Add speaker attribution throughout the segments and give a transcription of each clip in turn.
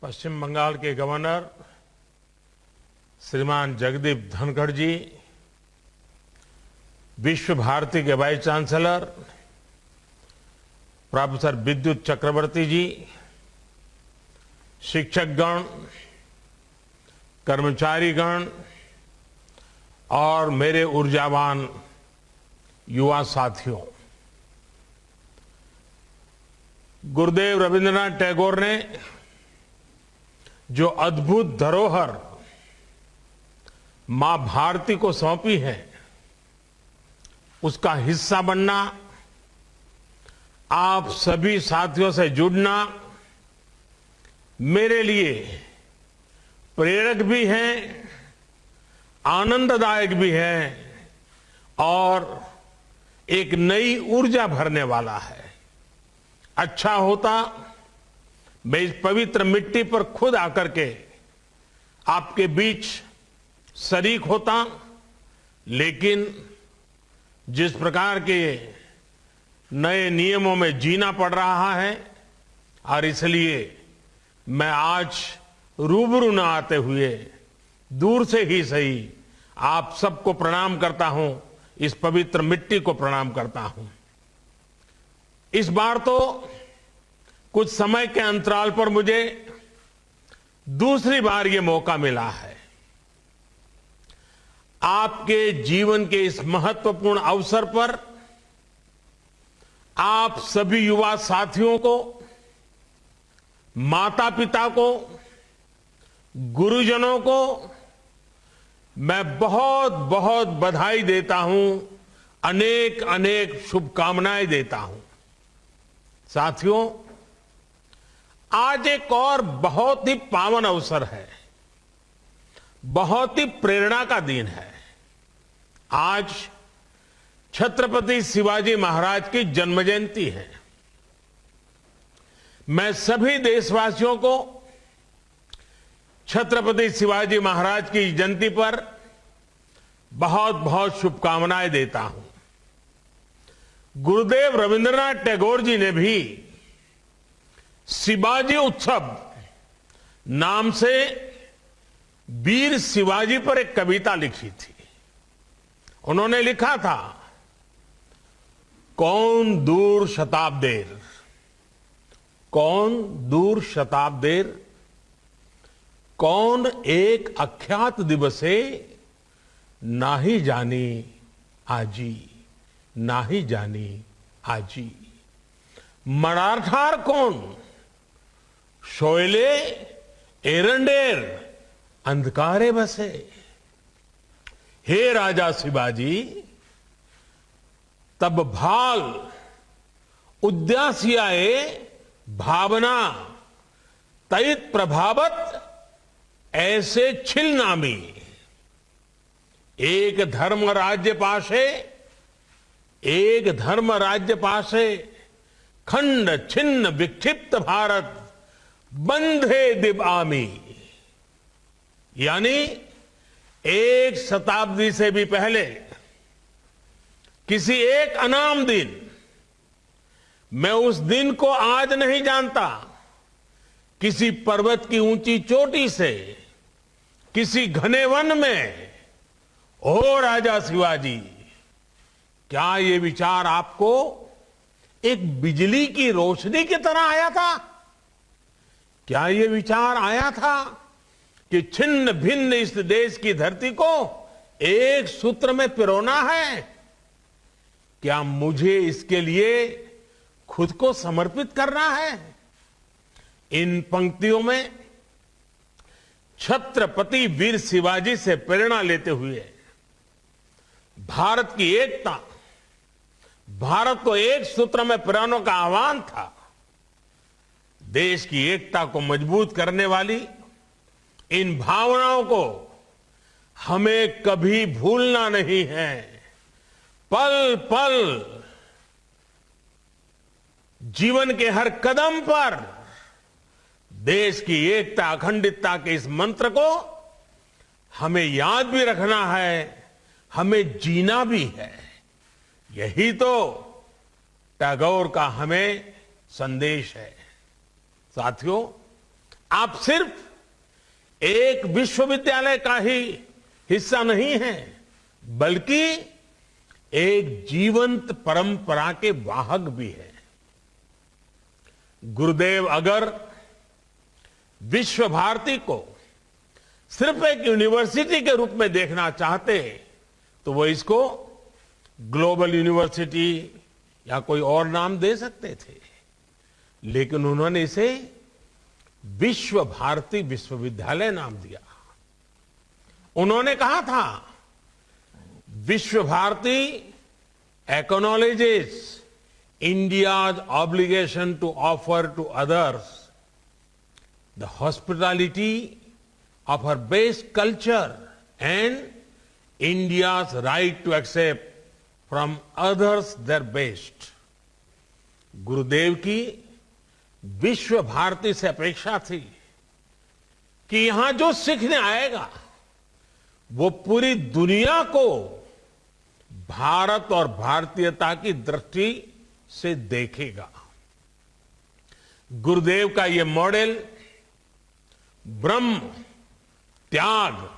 Speaker 1: पश्चिम बंगाल के गवर्नर श्रीमान जगदीप धनखड़ जी, विश्व भारती के वाइस चांसलर प्रोफेसर विद्युत चक्रवर्ती जी, शिक्षकगण, कर्मचारीगण और मेरे ऊर्जावान युवा साथियों, गुरुदेव रविंद्रनाथ टैगोर ने जो अद्भुत धरोहर मां भारती को सौंपी है, उसका हिस्सा बनना, आप सभी साथियों से जुड़ना मेरे लिए प्रेरक भी है, आनंददायक भी है और एक नई ऊर्जा भरने वाला है। अच्छा होता मैं इस पवित्र मिट्टी पर खुद आकर के आपके बीच शरीक होता, लेकिन जिस प्रकार के नए नियमों में जीना पड़ रहा है और इसलिए मैं आज रूबरू न आते हुए दूर से ही सही आप सबको प्रणाम करता हूं, इस पवित्र मिट्टी को प्रणाम करता हूं। इस बार तो कुछ समय के अंतराल पर मुझे दूसरी बार ये मौका मिला है आपके जीवन के इस महत्वपूर्ण अवसर पर आप सभी युवा साथियों को, माता पिता को, गुरुजनों को मैं बहुत बहुत बधाई देता हूं, अनेक अनेक शुभकामनाएं देता हूं। साथियों, आज एक और बहुत ही पावन अवसर है, बहुत ही प्रेरणा का दिन है। आज छत्रपति शिवाजी महाराज की जन्म जयंती है। मैं सभी देशवासियों को छत्रपति शिवाजी महाराज की जयंती पर बहुत बहुत शुभकामनाएं देता हूं। गुरुदेव रविंद्रनाथ टैगोर जी ने भी शिवाजी उत्सव नाम से वीर शिवाजी पर एक कविता लिखी थी। उन्होंने लिखा था, कौन दूर शताब्देर, कौन दूर शताब्देर, कौन एक अख्यात दिवसे, नाही जानी आजी, नाही जानी आजी। मराठार कौन, शोयले एरंडेर, अंधकारे बसे। हे राजा शिवाजी, तब भाल उद्यासियाए भावना, तैत प्रभावत ऐसे छिल नामी। एक धर्म राज्य पाशे, एक धर्म राज्य पाशे, खंड छिन्न विक्षिप्त भारत, बंधे दिवामी। यानी एक शताब्दी से भी पहले किसी एक अनाम दिन, मैं उस दिन को आज नहीं जानता, किसी पर्वत की ऊंची चोटी से, किसी घने वन में, ओ राजा शिवाजी, क्या ये विचार आपको एक बिजली की रोशनी की तरह आया था? क्या ये विचार आया था कि छिन्न भिन्न इस देश की धरती को एक सूत्र में पिरोना है? क्या मुझे इसके लिए खुद को समर्पित करना है? इन पंक्तियों में छत्रपति वीर शिवाजी से प्रेरणा लेते हुए भारत की एकता, भारत को एक सूत्र में पिरोने का आह्वान था। देश की एकता को मजबूत करने वाली इन भावनाओं को हमें कभी भूलना नहीं है। पल पल, जीवन के हर कदम पर देश की एकता, अखंडितता के इस मंत्र को हमें याद भी रखना है, हमें जीना भी है। यही तो टैगोर का हमें संदेश है। साथियों, आप सिर्फ एक विश्वविद्यालय का ही हिस्सा नहीं है, बल्कि एक जीवंत परंपरा के वाहक भी है। गुरुदेव अगर विश्व भारती को सिर्फ एक यूनिवर्सिटी के रूप में देखना चाहते तो वो इसको ग्लोबल यूनिवर्सिटी या कोई और नाम दे सकते थे, लेकिन उन्होंने इसे विश्व भारती विश्वविद्यालय नाम दिया। उन्होंने कहा था, Visva Bharati acknowledges India's obligation to offer to others the hospitality of her base culture and India's right to accept from others their best. गुरुदेव की विश्व भारती से अपेक्षा थी कि यहां जो सीखने आएगा वो पूरी दुनिया को भारत और भारतीयता की दृष्टि से देखेगा। गुरुदेव का ये मॉडल ब्रह्म, त्याग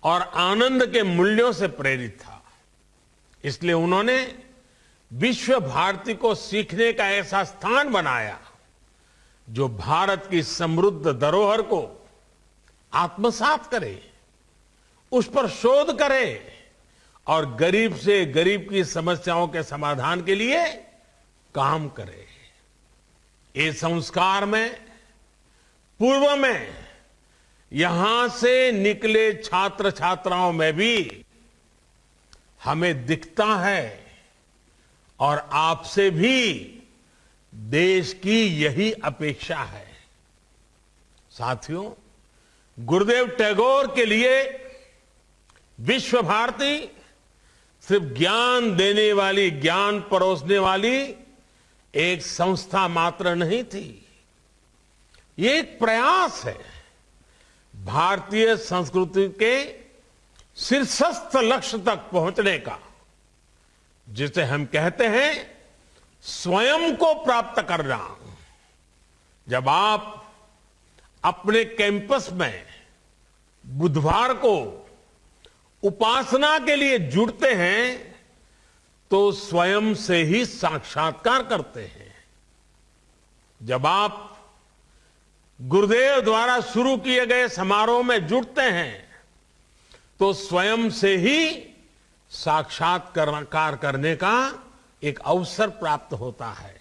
Speaker 1: और आनंद के मूल्यों से प्रेरित था। इसलिए उन्होंने विश्व भारती को सीखने का ऐसा स्थान बनाया जो भारत की समृद्ध धरोहर को आत्मसात करे, उस पर शोध करे और गरीब से गरीब की समस्याओं के समाधान के लिए काम करे। इस संस्कार में पूर्व में यहां से निकले छात्र छात्राओं में भी हमें दिखता है और आपसे भी देश की यही अपेक्षा है। साथियों, गुरुदेव टैगोर के लिए विश्व भारती सिर्फ ज्ञान देने वाली, ज्ञान परोसने वाली एक संस्था मात्र नहीं थी। ये एक प्रयास है भारतीय संस्कृति के शीर्षस्थ लक्ष्य तक पहुंचने का, जिसे हम कहते हैं स्वयं को प्राप्त करना। जब आप अपने कैंपस में बुधवार को उपासना के लिए जुड़ते हैं तो स्वयं से ही साक्षात्कार करते हैं। जब आप गुरुदेव द्वारा शुरू किए गए समारोह में जुड़ते हैं तो स्वयं से ही साक्षात्कार करने का एक अवसर प्राप्त होता है।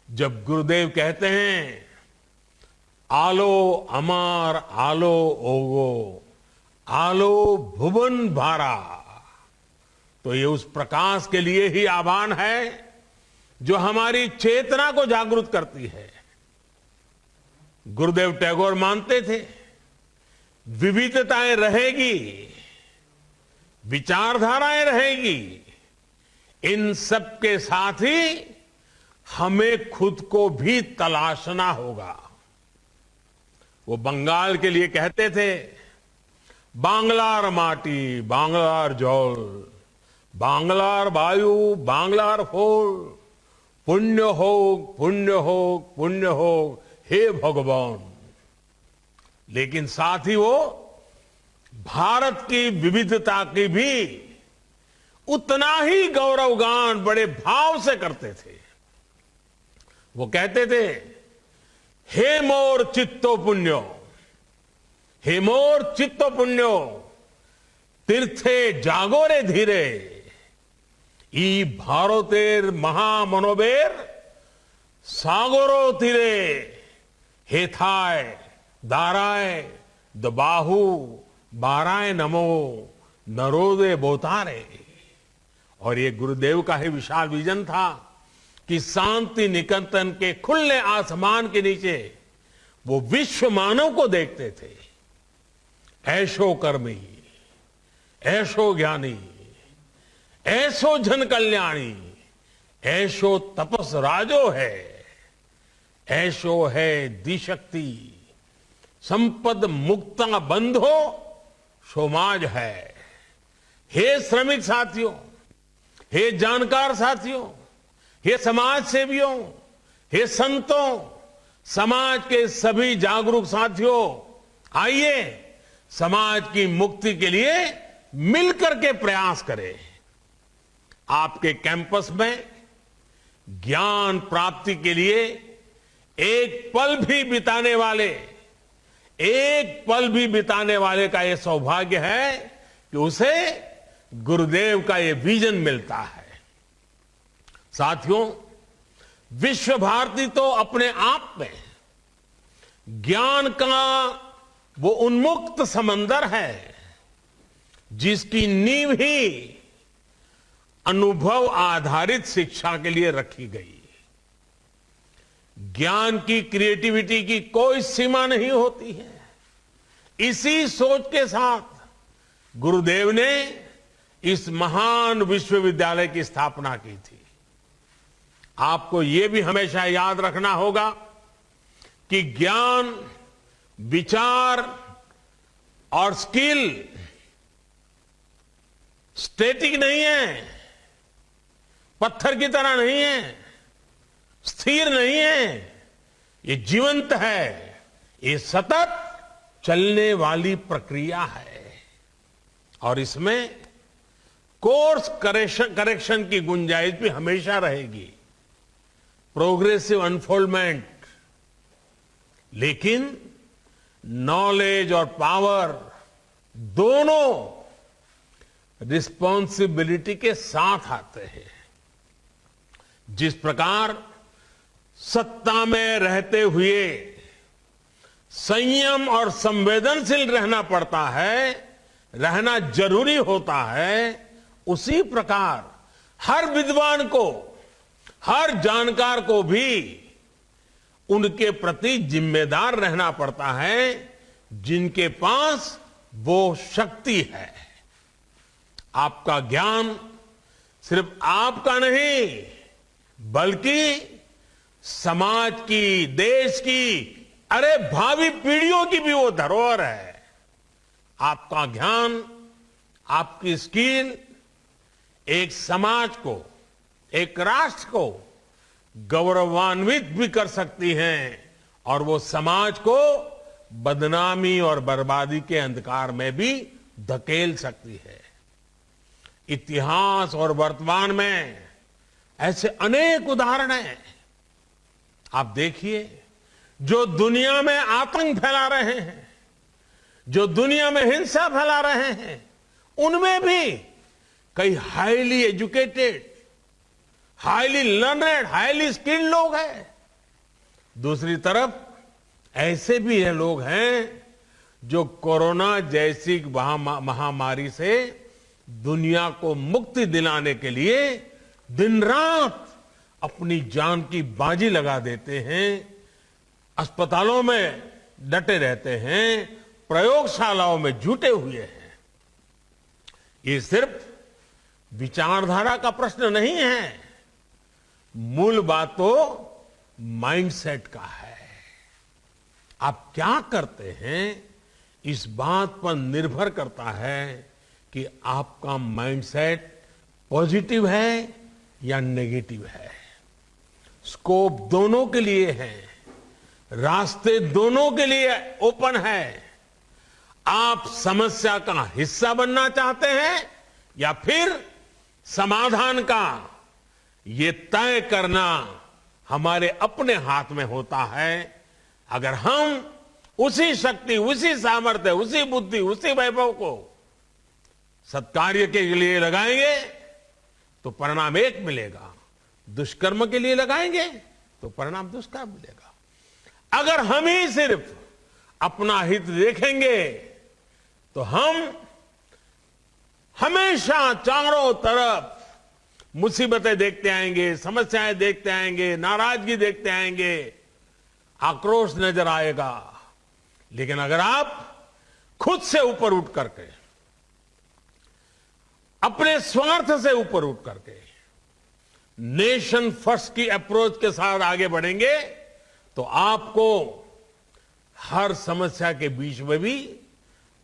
Speaker 1: जब गुरुदेव कहते हैं, आलो अमार आलो ओगो आलो भुवन भारा, तो ये उस प्रकाश के लिए ही आह्वान है जो हमारी चेतना को जागृत करती है। गुरुदेव टैगोर मानते थे, विविधताएं रहेगी, विचारधाराएं रहेगी, इन सब के साथ ही हमें खुद को भी तलाशना होगा। वो बंगाल के लिए कहते थे, बांग्लार माटी बांग्लार जल, बांग्लार वायु बांग्लार फूल, पुण्य हो पुण्य हो पुण्य हो हे भगवान। लेकिन साथ ही वो भारत की विविधता की भी उतना ही गौरवगान बड़े भाव से करते थे। वो कहते थे, हे मोर चित्तो पुण्यो, हे मोर चित्तो पुण्यो, तीर्थे जागोरे धीरे, ई भारतेर महामनोबेर सागरो तीरे, हेथाय दाराय दबाहु बाराय नमो नरोदे बोतारे। और ये गुरुदेव का ही विशाल विजन था कि शांति निकेतन के खुले आसमान के नीचे वो विश्व मानव को देखते थे। ऐशो कर्मी, ऐशो ज्ञानी, ऐसो जन कल्याणी, ऐशो तपस राजो है, ऐशो है दिशक्ति, संपद मुक्ता बंधो सोमाज है। हे श्रमिक साथियों, हे जानकार साथियों, हे समाज सेवियों, हे संतों, समाज के सभी जागरूक साथियों, आइए समाज की मुक्ति के लिए मिलकर के प्रयास करें। आपके कैंपस में ज्ञान प्राप्ति के लिए एक पल भी बिताने वाले का यह सौभाग्य है कि उसे गुरुदेव का यह विजन मिलता है। साथियों, विश्व भारती तो अपने आप में ज्ञान का वो उन्मुक्त समंदर है जिसकी नींव ही अनुभव आधारित शिक्षा के लिए रखी गई। ज्ञान की क्रिएटिविटी की कोई सीमा नहीं होती है। इसी सोच के साथ गुरुदेव ने इस महान विश्वविद्यालय की स्थापना की थी। आपको यह भी हमेशा याद रखना होगा कि ज्ञान, विचार और स्किल स्टैटिक नहीं है, पत्थर की तरह नहीं है, स्थिर नहीं है, ये जीवंत है, ये सतत चलने वाली प्रक्रिया है और इसमें कोर्स करेक्शन की गुंजाइश भी हमेशा रहेगी, प्रोग्रेसिव अनफोल्डमेंट। लेकिन नॉलेज और पावर दोनों रिस्पॉन्सिबिलिटी के साथ आते हैं। जिस प्रकार सत्ता में रहते हुए संयम और संवेदनशील रहना पड़ता है, रहना जरूरी होता है, उसी प्रकार हर विद्वान को, हर जानकार को भी उनके प्रति जिम्मेदार रहना पड़ता है जिनके पास वो शक्ति है। आपका ज्ञान सिर्फ आपका नहीं बल्कि समाज की, देश की, अरे भावी पीढ़ियों की भी वो धरोहर है। आपका ज्ञान, आपकी स्किल एक समाज को, एक राष्ट्र को गौरवान्वित भी कर सकती हैं और वो समाज को बदनामी और बर्बादी के अंधकार में भी धकेल सकती है। इतिहास और वर्तमान में ऐसे अनेक उदाहरण हैं। आप देखिए, जो दुनिया में आतंक फैला रहे हैं, जो दुनिया में हिंसा फैला रहे हैं, उनमें भी कई highly educated, highly learned, highly skilled लोग हैं। दूसरी तरफ ऐसे भी ये लोग हैं जो कोरोना जैसी महामारी से दुनिया को मुक्ति दिलाने के लिए दिन रात अपनी जान की बाजी लगा देते हैं, अस्पतालों में डटे रहते हैं, प्रयोगशालाओं में जुटे हुए हैं। ये सिर्फ विचारधारा का प्रश्न नहीं है, मूल बात तो माइंडसेट का है। आप क्या करते हैं इस बात पर निर्भर करता है कि आपका माइंडसेट पॉजिटिव है या नेगेटिव है। स्कोप दोनों के लिए है, रास्ते दोनों के लिए ओपन है। आप समस्या का हिस्सा बनना चाहते हैं या फिर समाधान का, ये तय करना हमारे अपने हाथ में होता है। अगर हम उसी शक्ति, उसी सामर्थ्य, उसी बुद्धि, उसी वैभव को सत्कार्य के लिए लगाएंगे तो परिणाम एक मिलेगा, दुष्कर्म के लिए लगाएंगे तो परिणाम दुष्कर्म मिलेगा। अगर हम ही सिर्फ अपना हित देखेंगे तो हम हमेशा चारों तरफ मुसीबतें देखते आएंगे, समस्याएं देखते आएंगे, नाराजगी देखते आएंगे, आक्रोश नजर आएगा। लेकिन अगर आप खुद से ऊपर उठ करके, अपने स्वार्थ से ऊपर उठ करके नेशन फर्स्ट की अप्रोच के साथ आगे बढ़ेंगे तो आपको हर समस्या के बीच में भी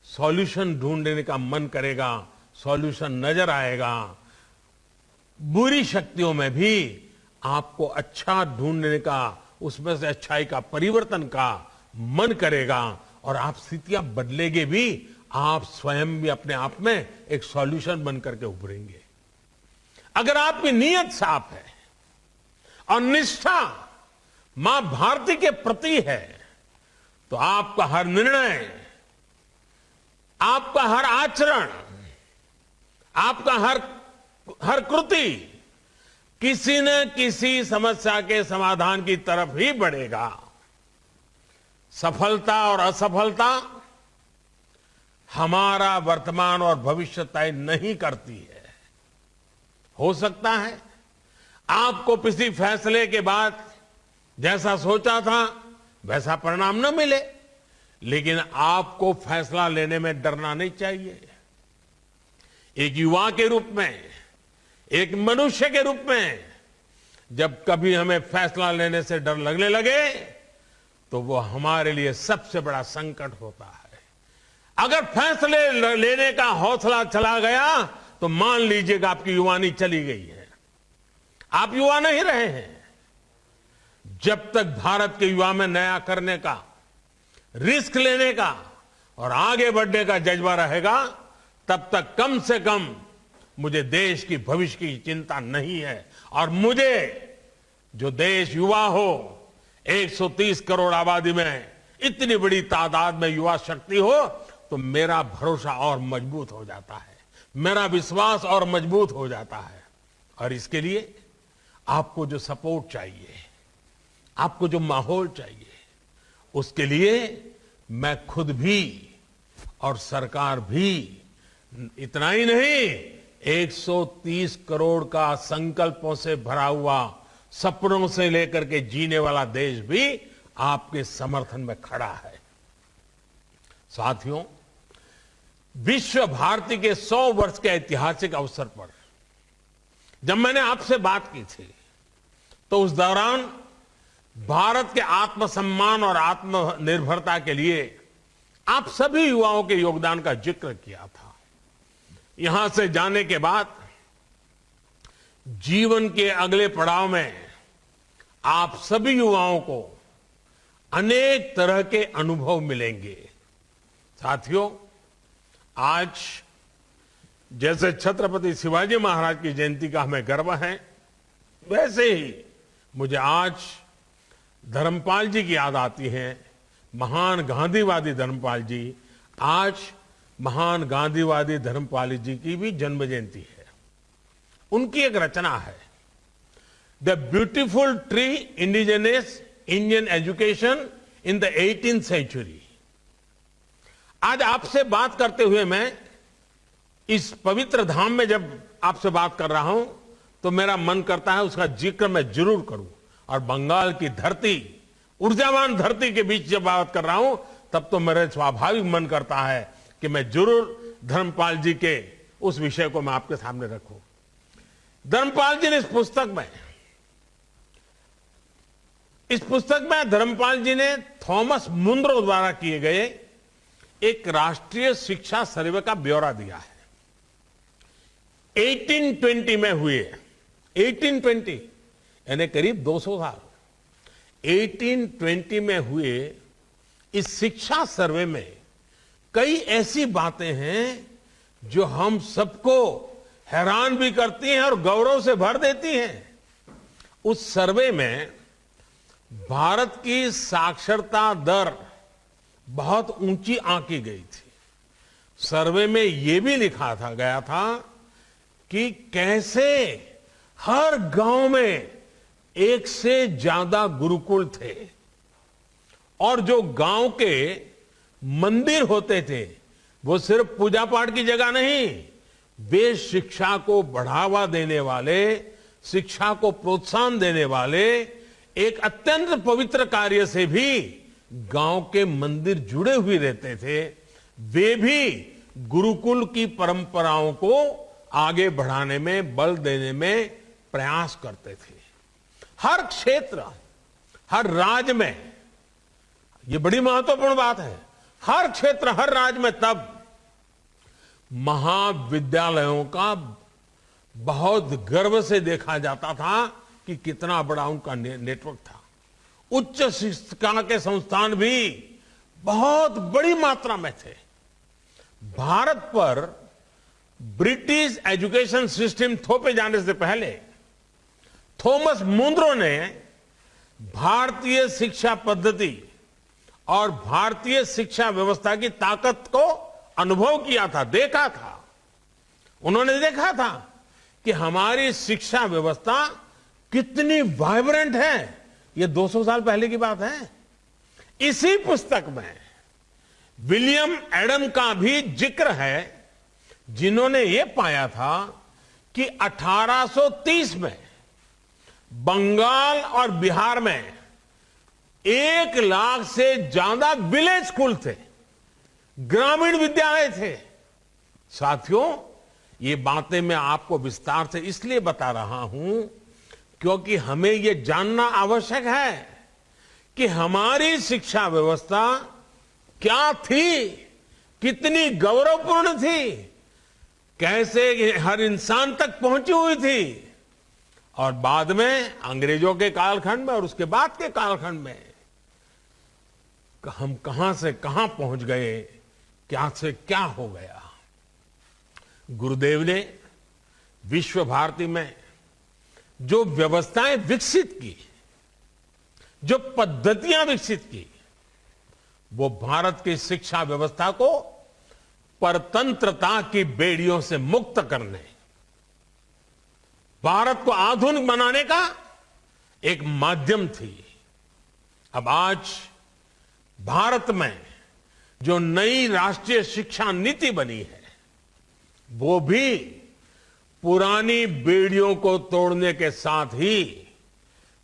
Speaker 1: सॉल्यूशन ढूंढने का मन करेगा, सॉल्यूशन नजर आएगा। बुरी शक्तियों में भी आपको अच्छा ढूंढने का उसमें से अच्छाई का, परिवर्तन का मन करेगा और आप स्थितियां बदलेंगे भी, आप स्वयं भी अपने आप में एक सॉल्यूशन बन करके उभरेंगे। अगर आपकी नीयत साफ है और निष्ठा मां भारती के प्रति है, तो आपका हर निर्णय, आपका हर आचरण, आपका हर कृति किसी न किसी समस्या के समाधान की तरफ ही बढ़ेगा। सफलता और असफलता हमारा वर्तमान और भविष्य तय नहीं करती है। हो सकता है आपको किसी फैसले के बाद जैसा सोचा था वैसा परिणाम न मिले, लेकिन आपको फैसला लेने में डरना नहीं चाहिए। एक युवा के रूप में, एक मनुष्य के रूप में, जब कभी हमें फैसला लेने से डर लगने लगे तो वो हमारे लिए सबसे बड़ा संकट होता है। अगर फैसले लेने का हौसला चला गया तो मान लीजिएगा आपकी युवानी चली गई है, आप युवा नहीं रहे हैं। जब तक भारत के युवा में नया करने का, रिस्क लेने का और आगे बढ़ने का जज्बा रहेगा, तब तक कम से कम मुझे देश की भविष्य की चिंता नहीं है। और मुझे जो देश युवा हो, 130 करोड़ आबादी में इतनी बड़ी तादाद में युवा शक्ति हो, तो मेरा भरोसा और मजबूत हो जाता है, मेरा विश्वास और मजबूत हो जाता है। और इसके लिए आपको जो सपोर्ट चाहिए, आपको जो माहौल चाहिए, उसके लिए मैं खुद भी और सरकार भी, इतना ही नहीं, 130 करोड़ का संकल्पों से भरा हुआ, सपनों से लेकर के जीने वाला देश भी आपके समर्थन में खड़ा है। साथियों, विश्व भारती के 100 वर्ष के ऐतिहासिक अवसर पर जब मैंने आपसे बात की थी, तो उस दौरान भारत के आत्मसम्मान और आत्मनिर्भरता के लिए आप सभी युवाओं के योगदान का जिक्र किया था। यहां से जाने के बाद जीवन के अगले पड़ाव में आप सभी युवाओं को अनेक तरह के अनुभव मिलेंगे। साथियों, आज जैसे छत्रपति शिवाजी महाराज की जयंती का हमें गर्व है, वैसे ही मुझे आज धर्मपाल जी की याद आती है। महान गांधीवादी धर्मपाल जी, आज महान गांधीवादी धर्मपाल जी की भी जन्म जयंती है। उनकी एक रचना है, the beautiful tree indigenous Indian education in the 18th century. आज आपसे बात करते हुए मैं इस पवित्र धाम में जब आपसे बात कर रहा हूं, तो मेरा मन करता है उसका जिक्र मैं जरूर करूं। और बंगाल की धरती, ऊर्जावान धरती के बीच जब बात कर रहा हूं, तब तो मेरे स्वाभाविक मन करता है कि मैं जरूर धर्मपाल जी के उस विषय को मैं आपके सामने रखूं। धर्मपाल जी ने इस पुस्तक में धर्मपाल जी ने थॉमस मुनरो द्वारा किए गए एक राष्ट्रीय शिक्षा सर्वे का ब्यौरा दिया है। 1820 में हुए, 1820 यानी करीब 200 साल, 1820 में हुए इस शिक्षा सर्वे में कई ऐसी बातें हैं जो हम सबको हैरान भी करती हैं और गौरव से भर देती हैं। उस सर्वे में भारत की साक्षरता दर बहुत ऊंची आंकी गई थी। सर्वे में यह भी लिखा गया था कि कैसे हर गांव में एक से ज्यादा गुरुकुल थे, और जो गांव के मंदिर होते थे वो सिर्फ पूजा पाठ की जगह नहीं, वे शिक्षा को बढ़ावा देने वाले, शिक्षा को प्रोत्साहन देने वाले एक अत्यंत पवित्र कार्य से भी गांव के मंदिर जुड़े हुए रहते थे। वे भी गुरुकुल की परंपराओं को आगे बढ़ाने में, बल देने में प्रयास करते थे। हर क्षेत्र, हर राज्य में, यह बड़ी महत्वपूर्ण बात है, हर क्षेत्र, हर राज्य में तब महाविद्यालयों का बहुत गर्व से देखा जाता था कि कितना बड़ा उनका नेटवर्क था। उच्च शिक्षा के संस्थान भी बहुत बड़ी मात्रा में थे। भारत पर ब्रिटिश एजुकेशन सिस्टम थोपे जाने से पहले थॉमस मुनरो ने भारतीय शिक्षा पद्धति और भारतीय शिक्षा व्यवस्था की ताकत को अनुभव किया था, देखा था। उन्होंने देखा था कि हमारी शिक्षा व्यवस्था कितनी वाइब्रेंट है। ये 200 साल पहले की बात है। इसी पुस्तक में विलियम एडम का भी जिक्र है, जिन्होंने ये पाया था कि 1830 में बंगाल और बिहार में 1 लाख से ज्यादा विलेज स्कूल थे, ग्रामीण विद्यालय थे। साथियों, ये बातें मैं आपको विस्तार से इसलिए बता रहा हूं क्योंकि हमें यह जानना आवश्यक है कि हमारी शिक्षा व्यवस्था क्या थी, कितनी गौरवपूर्ण थी, कैसे हर इंसान तक पहुंची हुई थी, और बाद में अंग्रेजों के कालखंड में और उसके बाद के कालखंड में हम कहां से कहां पहुंच गए, क्या से क्या हो गया। गुरुदेव ने विश्व भारती में जो व्यवस्थाएं विकसित की, जो पद्धतियां विकसित की, वो भारत की शिक्षा व्यवस्था को परतंत्रता की बेड़ियों से मुक्त करने, भारत को आधुनिक बनाने का एक माध्यम थी। अब आज भारत में जो नई राष्ट्रीय शिक्षा नीति बनी है, वो भी पुरानी बेड़ियों को तोड़ने के साथ ही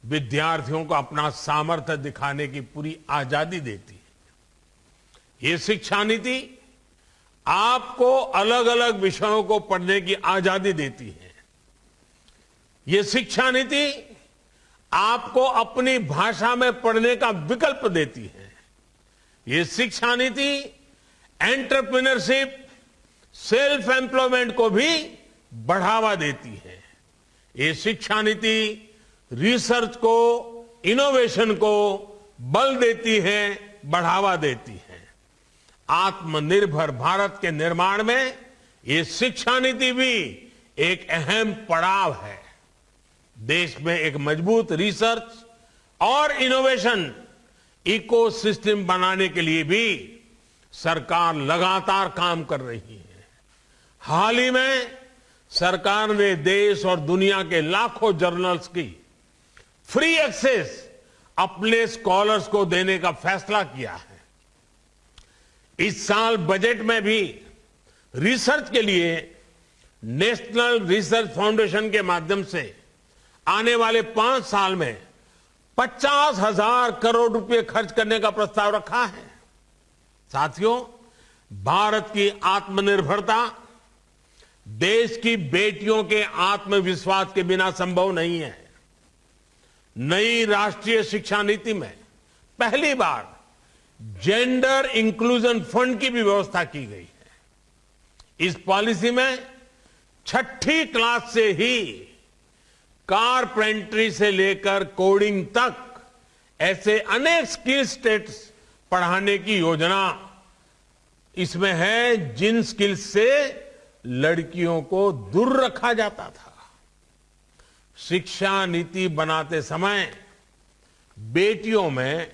Speaker 1: विद्यार्थियों को अपना सामर्थ्य दिखाने की पूरी आजादी देती है। ये शिक्षा नीति आपको अलग अलग विषयों को पढ़ने की आजादी देती है। ये शिक्षा नीति आपको अपनी भाषा में पढ़ने का विकल्प देती है। ये शिक्षा नीति एंटरप्रेन्योरशिप, सेल्फ एम्प्लॉयमेंट को भी बढ़ावा देती है। ये शिक्षा नीति रिसर्च को, इनोवेशन को बल देती है, बढ़ावा देती है। आत्मनिर्भर भारत के निर्माण में ये शिक्षा नीति भी एक अहम पड़ाव है। देश में एक मजबूत रिसर्च और इनोवेशन इकोसिस्टम बनाने के लिए भी सरकार लगातार काम कर रही है। हाल ही में सरकार ने देश और दुनिया के लाखों जर्नल्स की फ्री एक्सेस अपने स्कॉलर्स को देने का फैसला किया है। इस साल बजट में भी रिसर्च के लिए नेशनल रिसर्च फाउंडेशन के माध्यम से आने वाले 5 साल में 50,000 करोड़ रुपए खर्च करने का प्रस्ताव रखा है। साथियों, भारत की आत्मनिर्भरता देश की बेटियों के आत्मविश्वास के बिना संभव नहीं है। नई राष्ट्रीय शिक्षा नीति में पहली बार जेंडर इंक्लूजन फंड की भी व्यवस्था की गई है। इस पॉलिसी में 6ठी क्लास से ही कारपेंट्री से लेकर कोडिंग तक ऐसे अनेक स्किल सेट्स पढ़ाने की योजना इसमें है, जिन स्किल्स से लड़कियों को दूर रखा जाता था। शिक्षा नीति बनाते समय बेटियों में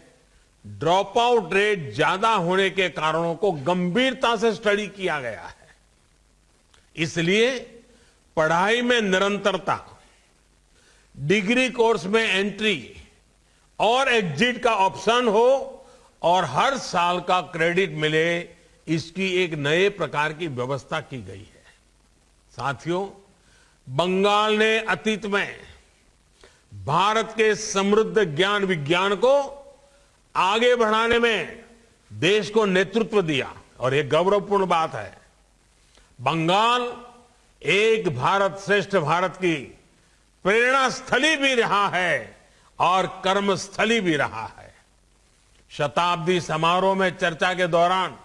Speaker 1: ड्रॉप आउट रेट ज्यादा होने के कारणों को गंभीरता से स्टडी किया गया है। इसलिए पढ़ाई में निरंतरता, डिग्री कोर्स में एंट्री और एग्जिट का ऑप्शन हो और हर साल का क्रेडिट मिले, इसकी एक नए प्रकार की व्यवस्था की गई है। साथियों, बंगाल ने अतीत में भारत के समृद्ध ज्ञान विज्ञान को आगे बढ़ाने में देश को नेतृत्व दिया और यह गौरवपूर्ण बात है। बंगाल एक भारत श्रेष्ठ भारत की प्रेरणा स्थली भी रहा है और कर्मस्थली भी रहा है। शताब्दी समारोह में चर्चा के दौरान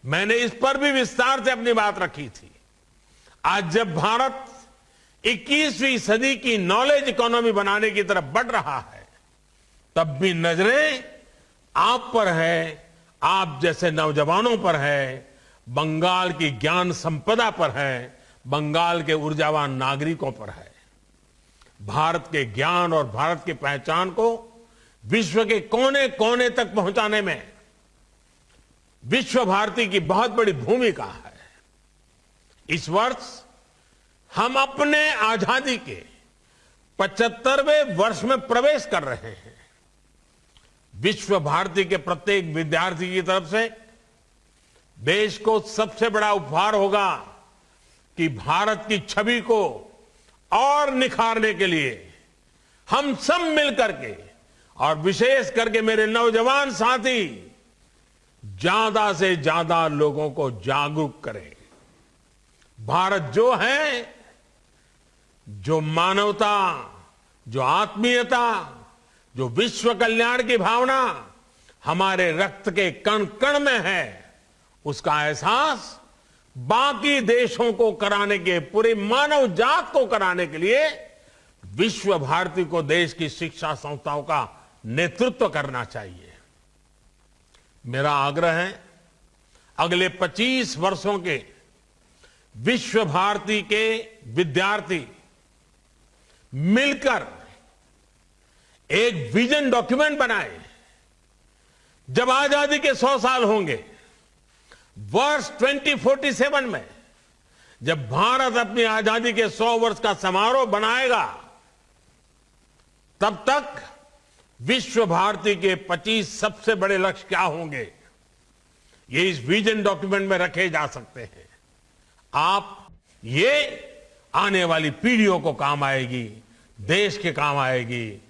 Speaker 1: मैंने इस पर भी विस्तार से अपनी बात रखी थी। आज जब भारत 21वीं सदी की नॉलेज इकोनॉमी बनाने की तरफ बढ़ रहा है, तब भी नजरें आप पर है, आप जैसे नौजवानों पर है, बंगाल की ज्ञान संपदा पर है, बंगाल के ऊर्जावान नागरिकों पर है। भारत के ज्ञान और भारत की पहचान को विश्व के कोने कोने तक पहुंचाने में विश्व भारती की बहुत बड़ी भूमिका है। इस वर्ष हम अपने आजादी के 75वें वर्ष में प्रवेश कर रहे हैं। विश्व भारती के प्रत्येक विद्यार्थी की तरफ से देश को सबसे बड़ा उपहार होगा कि भारत की छवि को और निखारने के लिए हम सब मिलकर के, और विशेष करके मेरे नौजवान साथी, ज्यादा से ज्यादा लोगों को जागरूक करें। भारत जो है, जो मानवता, जो आत्मीयता, जो विश्व कल्याण की भावना हमारे रक्त के कण कण में है, उसका एहसास बाकी देशों को कराने के, पूरी मानव जात को कराने के लिए विश्व भारती को देश की शिक्षा संस्थाओं का नेतृत्व करना चाहिए। मेरा आग्रह है, अगले 25 वर्षों के विश्व भारती के विद्यार्थी मिलकर एक विजन डॉक्यूमेंट बनाए। जब आजादी के 100 साल होंगे, वर्ष 2047 में, जब भारत अपनी आजादी के 100 वर्ष का समारोह बनाएगा, तब तक विश्व भारती के 25 सबसे बड़े लक्ष्य क्या होंगे, ये इस विजन डॉक्यूमेंट में रखे जा सकते हैं। आप ये आने वाली पीढ़ियों को काम आएगी, देश के काम आएगी।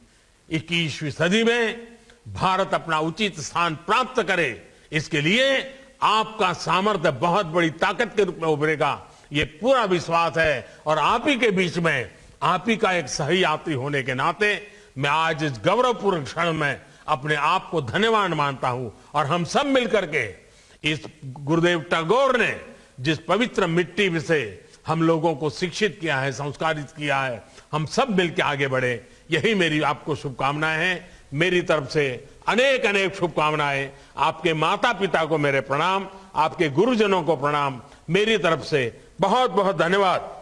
Speaker 1: 21वीं सदी में भारत अपना उचित स्थान प्राप्त करे, इसके लिए आपका सामर्थ्य बहुत बड़ी ताकत के रूप में उभरेगा, ये पूरा विश्वास है। और आप ही के बीच में, आप ही का एक सही यात्री होने के नाते मैं आज इस गौरवपूर्ण क्षण में अपने आप को धन्यवाद मानता हूं। और हम सब मिलकर के इस गुरुदेव टैगोर ने जिस पवित्र मिट्टी से हम लोगों को शिक्षित किया है, संस्कारित किया है, हम सब मिलकर आगे बढ़े, यही मेरी आपको शुभकामनाएं हैं। मेरी तरफ से अनेक अनेक शुभकामनाएं। आपके माता पिता को मेरे प्रणाम, आपके गुरुजनों को प्रणाम। मेरी तरफ से बहुत बहुत धन्यवाद।